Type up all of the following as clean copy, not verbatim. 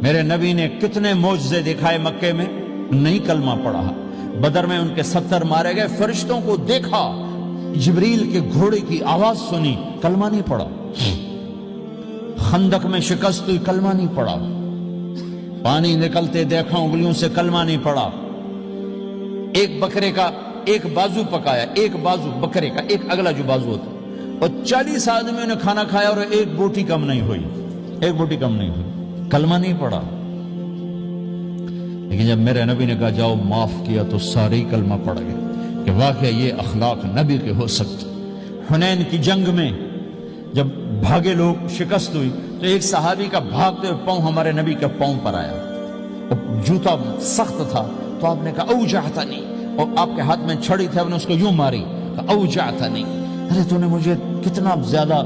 میرے نبی نے کتنے معجزے دکھائے مکے میں، نہیں کلمہ پڑھا۔ بدر میں ان کے 70 مارے گئے، فرشتوں کو دیکھا، جبریل کے گھوڑے کی آواز سنی، کلمہ نہیں پڑھا۔ خندق میں شکست ہوئی، کلمہ نہیں پڑھا۔ پانی نکلتے دیکھا، انگلیوں سے کلمہ نہیں پڑھا۔ ایک بکرے کا ایک بازو پکایا، ایک بازو بکرے کا، ایک اگلا جو بازو ہوتا، اور 40 آدمیوں نے کھانا کھایا اور ایک بوٹی کم نہیں ہوئی، ایک بوٹی کم نہیں ہوئی، کلمہ نہیں پڑھا۔ لیکن جب میرے نبی نے کہا جاؤ معاف کیا تو سارے ہی کلمہ پڑھ گئے کہ واقعہ یہ اخلاق نبی کے ہو سکتے۔ حنین کی جنگ میں جب بھاگے لوگ، شکست ہوئی، تو ایک صحابی کا بھاگتے ہوئے پاؤں ہمارے نبی کے پاؤں پر آیا، جوتا سخت تھا، تو آپ نے کہا اوجعتنی، اور آپ کے ہاتھ میں چھڑی تھی، آپ نے اس کو یوں ماری، کہا اوجعتنی، ارے تو نے مجھے کتنا زیادہ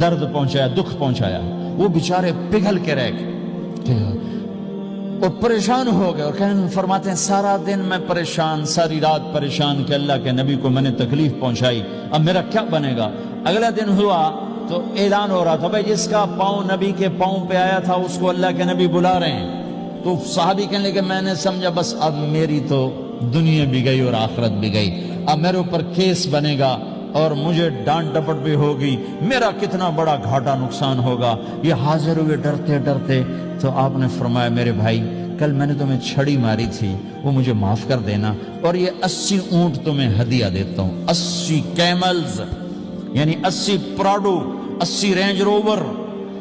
درد پہنچایا، دکھ پہنچایا۔ وہ بیچارے پگھل کے رہ گئے اور پریشان ہو گئے، اور فرماتے ہیں سارا دن میں پریشان، ساری رات پریشان کہ اللہ کے نبی کو میں نے تکلیف پہنچائی، اب میرا کیا بنے گا۔ اگلا دن ہوا تو اعلان ہو رہا تھا بھائی جس کا پاؤں نبی کے پاؤں پہ آیا تھا اس کو اللہ کے نبی بلا رہے ہیں۔ تو صحابی کہنے لگے میں نے سمجھا بس اب میری تو دنیا بھی گئی اور آخرت بھی گئی، اب میرے اوپر کیس بنے گا اور مجھے ڈانٹ ڈپٹ بھی ہوگی، میرا کتنا بڑا گھاٹا نقصان ہوگا۔ یہ حاضر ہوئے ڈرتے ڈرتے، تو آپ نے فرمایا میرے بھائی کل میں نے تمہیں چھڑی ماری تھی، وہ مجھے معاف کر دینا، اور یہ 80 اونٹ تمہیں ہدیہ دیتا ہوں، 80 کیملز یعنی 80 پراڈو، 80 رینج روور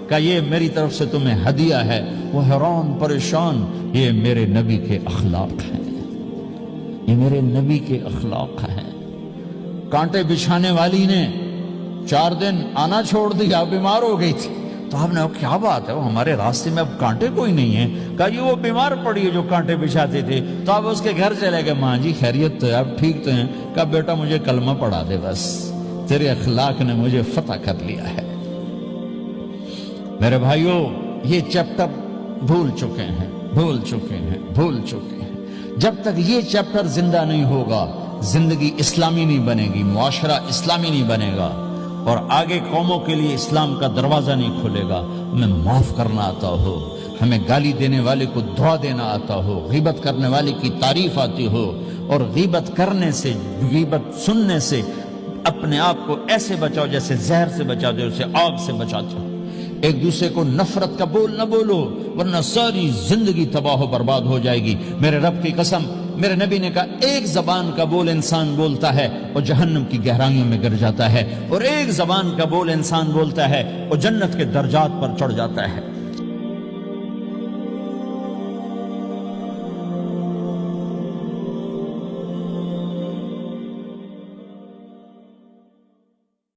کا یہ میری طرف سے تمہیں ہدیہ ہے۔ وہ حیران پریشان، یہ میرے نبی کے اخلاق ہیں، یہ میرے نبی کے اخلاق ہیں۔ کانٹے بچھانے والی نے 4 دن آنا چھوڑ دیا، بیمار ہو گئی تھی، تو آپ نے کہا کیا بات ہے، وہ ہمارے راستے میں اب کانٹے کوئی نہیں ہیں، کہا یہ وہ بیمار پڑی ہے جو کانٹے بچھاتے تھے۔ تو آپ اس کے گھر چلے گئے، ماں جی خیریت تو ہے، آپ ٹھیک تو ہیں؟ کہا بیٹا مجھے کلمہ پڑھا دے، بس تیرے اخلاق نے مجھے فتح کر لیا ہے۔ میرے بھائیوں یہ چیپٹر بھول چکے ہیں، بھول چکے ہیں، بھول چکے ہیں۔ جب تک یہ چیپٹر زندہ نہیں ہوگا زندگی اسلامی نہیں بنے گی، معاشرہ اسلامی نہیں بنے گا، اور آگے قوموں کے لیے اسلام کا دروازہ نہیں کھلے گا۔ ہمیں معاف کرنا آتا ہو، ہمیں گالی دینے والے کو دعا دینا آتا ہو، غیبت کرنے والے کی تعریف آتی ہو، اور غیبت کرنے سے، غیبت سننے سے اپنے آپ کو ایسے بچاؤ جیسے زہر سے بچاتے ہو، اسے آگ سے بچاتے ہو۔ ایک دوسرے کو نفرت کا بول نہ بولو ورنہ ساری زندگی تباہ و برباد ہو جائے گی۔ میرے رب کی قسم، میرے نبی نے کہا ایک زبان کا بول انسان بولتا ہے اور جہنم کی گہرائیوں میں گر جاتا ہے، اور ایک زبان کا بول انسان بولتا ہے اور جنت کے درجات پر چڑھ جاتا ہے۔